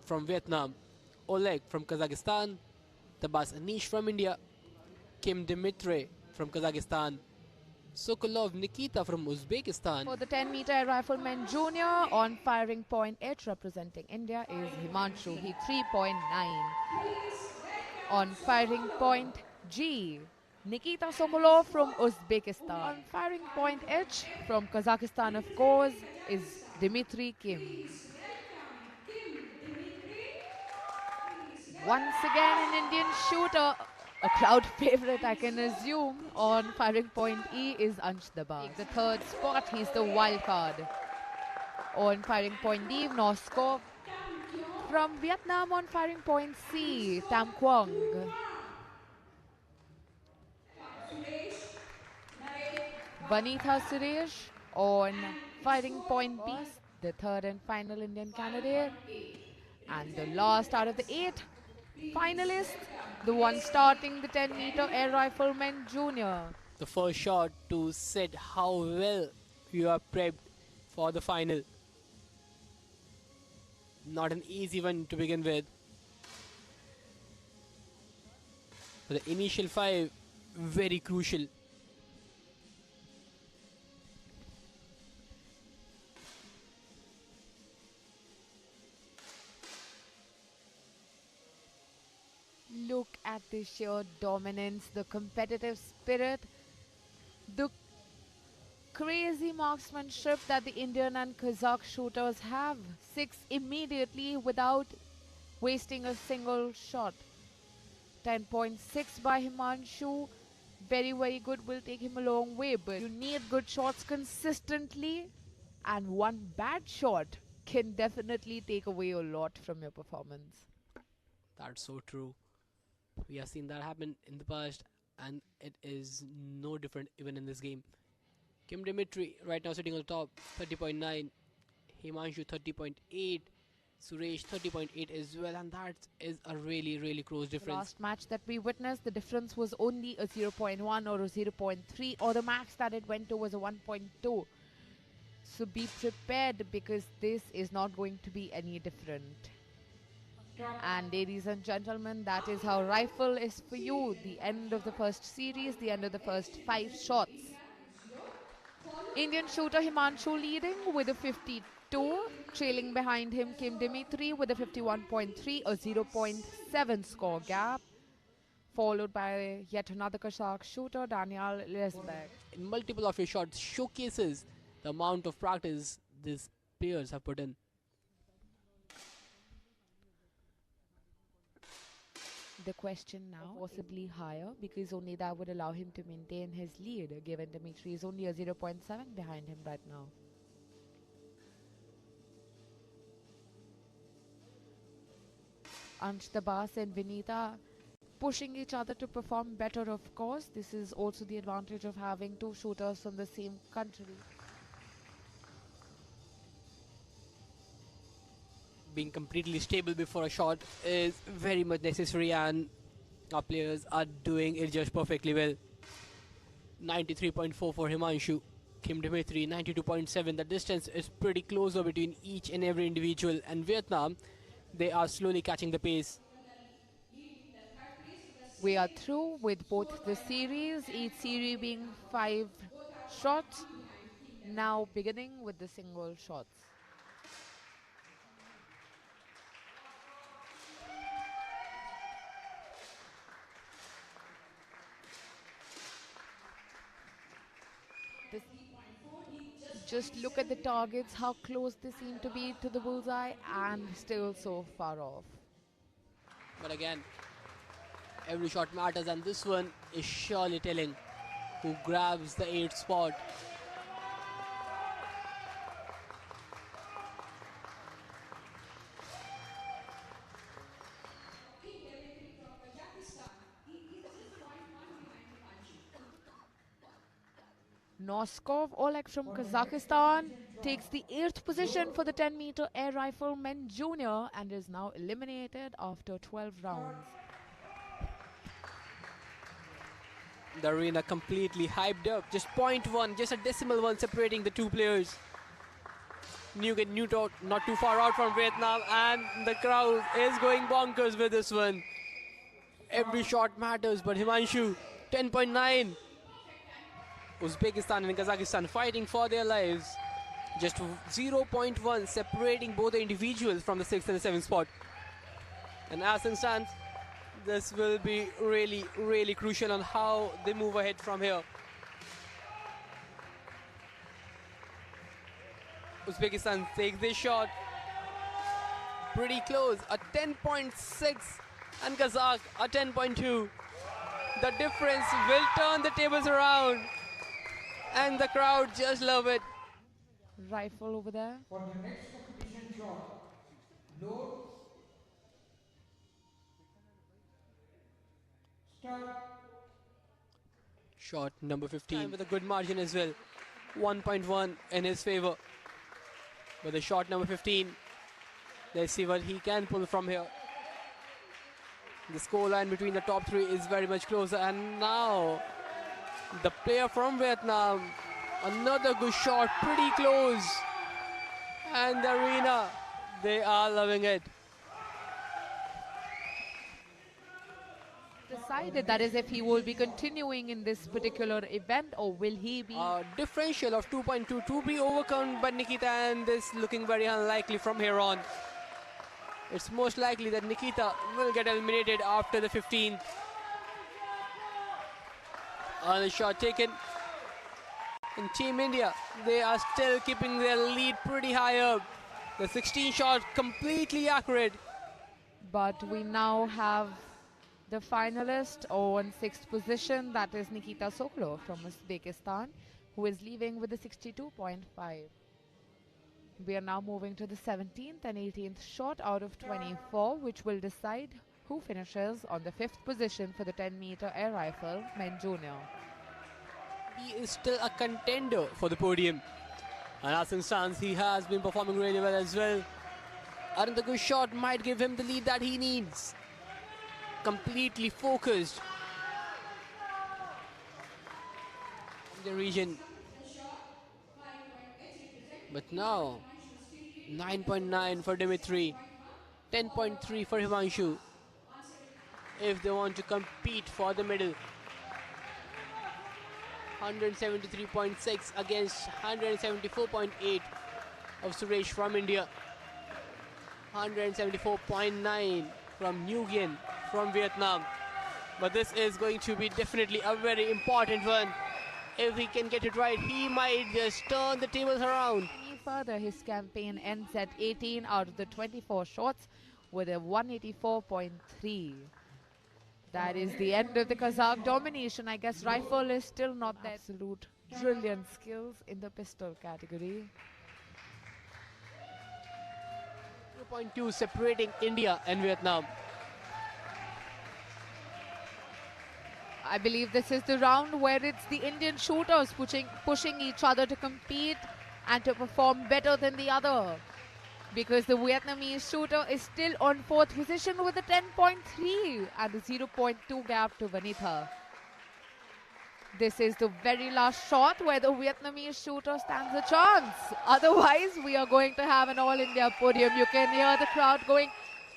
from Vietnam, Oleg from Kazakhstan, Tabas Anish from India, Kim Dmitry from Kazakhstan, Sokolov Nikita from Uzbekistan. For the 10-meter air rifleman junior on firing point H representing India is Himanshu. He 3.9. On firing point G, Nikita Sokolov from Uzbekistan. On firing point H from Kazakhstan, of course, is Dmitry Kim. Once again, an Indian shooter, a crowd favorite, I can assume, on firing point E is Ansh Dabas. The third spot, he's the wild card. On firing point D, Noskov. From Vietnam on firing point C, Tam Quang. Vanitha Suresh on firing point B, the third and final Indian candidate. And the last out of the 8 finalists, the one starting the 10-meter air rifleman junior. The first shot to set how well you are prepped for the final. Not an easy one to begin with. But the initial 5, very crucial. Look at the sheer dominance, the competitive spirit, the crazy marksmanship that the Indian and Kazakh shooters have. 6 immediately without wasting a single shot. 10.6 by Himanshu. Very, very good. Will take him a long way. But you need good shots consistently. And one bad shot can definitely take away a lot from your performance. That's so true. We have seen that happen in the past, and it is no different even in this game. Kim Dmitry right now sitting on the top, 30.9. Himanshu 30.8. Suresh 30.8 as well, and that is a really, really close difference. Last match that we witnessed, the difference was only a 0.1 or a 0.3, or the max that it went to was a 1.2. So be prepared, because this is not going to be any different. And ladies and gentlemen, that is how rifle is for you. The end of the first series, the end of the first 5 shots. Indian shooter Himanshu leading with a 52, trailing behind him Kim Dmitry with a 51.3, a 0.7 score gap, followed by yet another Kazakh shooter, Daniel Lesbek. In multiple of your shots showcases the amount of practice these players have put in. The question now, possibly higher, because only that would allow him to maintain his lead, given Dmitry is only a 0.7 behind him right now. Ansh Dabas and Vinita pushing each other to perform better, of course. This is also the advantage of having 2 shooters from the same country. Being completely stable before a shot is very much necessary, and our players are doing it just perfectly well. 93.4 for Himanshu, Kim Dmitry 92.7. The distance is pretty closer between each and every individual, and Vietnam, they are slowly catching the pace. We are through with both the series, each series being 5 shots, now beginning with the single shots. Just look at the targets, how close they seem to be to the bullseye, and still so far off. But again, every shot matters, and this one is surely telling who grabs the 8th spot. Noskov Oleg from Kazakhstan takes the 8th position for the 10-meter air rifleman junior and is now eliminated after 12 rounds. The arena completely hyped up. Just 0.1, just a decimal one separating the 2 players. New Tot not too far out from Vietnam, and the crowd is going bonkers with this one. Every shot matters, but Himanshu, 10.9. Uzbekistan and Kazakhstan fighting for their lives. Just 0.1 separating both the individuals from the 6th and the 7th spot. And as it stands, this will be really, really crucial on how they move ahead from here. Uzbekistan takes this shot. Pretty close, a 10.6, and Kazakh a 10.2. The difference will turn the tables around, and the crowd just love it. Rifle over there. For the next competition shot, load, start. Shot number 15 with a good margin as well. 1.1 in his favor. But the shot number 15, let's see what he can pull from here. The scoreline between the top three is very much closer, and now the player from Vietnam, another good shot, pretty close. And the arena, they are loving it. Decided, that is, if he will be continuing in this particular event, or will he be? A differential of 2.2 to be overcome by Nikita, and this looking very unlikely from here on. It's most likely that Nikita will get eliminated after the 15th. The shot taken. In Team India, they are still keeping their lead pretty high up. The 16 shot completely accurate. But we now have the finalist on 6th position, that is Nikita Sokolov from Uzbekistan, who is leaving with a 62.5. We are now moving to the 17th and 18th shot out of 24, which will decide who finishes on the 5th position for the 10-meter air rifle men junior. He is still a contender for the podium. And as it stands, he has been performing really well as well. And the good shot might give him the lead that he needs. Completely focused. In the region. But now, 9.9 for Dimitri, 10.3 for Himanshu. If they want to compete for the medal. 173.6 against 174.8 of Suresh from India. 174.9 from Nguyen from Vietnam. But this is going to be definitely a very important one. If he can get it right, he might just turn the tables around. Any further, his campaign ends at 18 out of the 24 shots with a 184.3. That is the end of the Kazakh domination. I guess rifle is still not there. Absolute brilliant skills in the pistol category. 2.2 separating India and Vietnam. I believe this is the round where it's the Indian shooters pushing each other to compete and to perform better than the other. Because the Vietnamese shooter is still on 4th position with a 10.3 and a 0.2 gap to Vanitha. This is the very last shot where the Vietnamese shooter stands a chance. Otherwise, we are going to have an all-India podium. You can hear the crowd going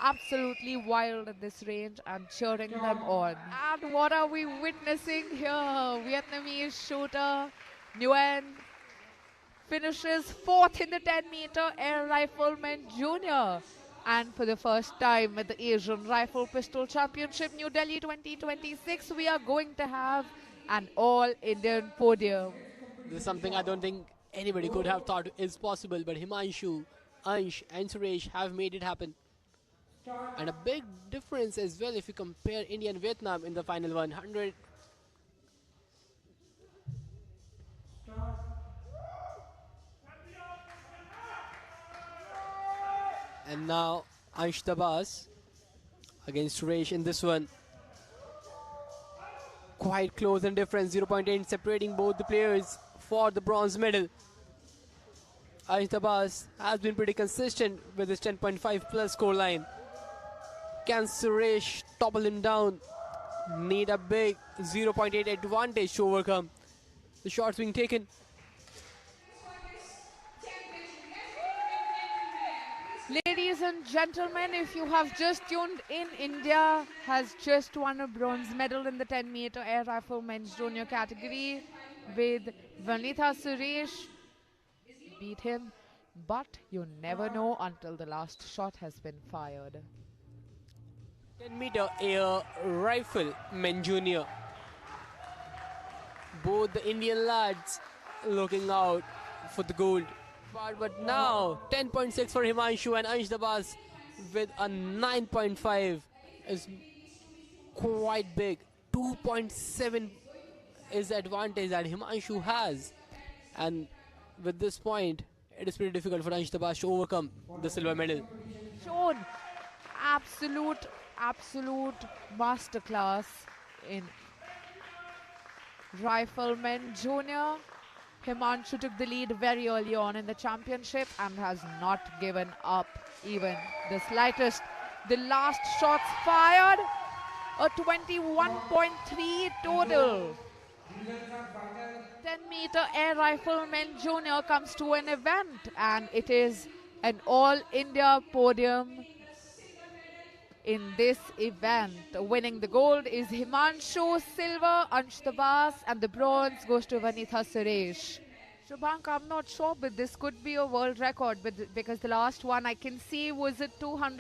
absolutely wild at this range and cheering them on. And what are we witnessing here? Vietnamese shooter Nguyen finishes 4th in the 10-meter air rifleman junior. And for the first time at the Asian Rifle Pistol Championship New Delhi 2026, we are going to have an all-Indian podium. This is something I don't think anybody could have thought is possible, but Himanshu, Ansh and Suresh have made it happen. And a big difference as well if you compare India and Vietnam in the final 100. And now Ansh Tabas against Suresh in this one. Quite close in difference, 0.8 separating both the players for the bronze medal. Ansh Tabas has been pretty consistent with his 10.5 plus scoreline. Can Suresh topple him down? Need a big 0.8 advantage to overcome. The shots being taken. Ladies and gentlemen, if you have just tuned in, India has just won a bronze medal in the 10-meter air rifle men's junior category with Vanitha Suresh beat him, but you never know until the last shot has been fired. 10-meter air rifle men junior. Both the Indian lads looking out for the gold. But now 10.6 for Himanshu, and Ansh Dabas with a 9.5 is quite big. 2.7 is the advantage that Himanshu has, and with this point it is pretty difficult for Ansh Dabas to overcome the silver medal. Shown absolute masterclass in rifleman junior. Himanshu took the lead very early on in the championship and has not given up even the slightest. The last shots fired, a 21.3 total. 10-meter air rifleman junior comes to an event, and it is an all-India podium in this event. Winning the gold is Himanshu, silver Ansh Dabas, and the bronze goes to Vanitha Suresh. Shubhank, I'm not sure, but this could be a world record, but because the last one I can see was at 200.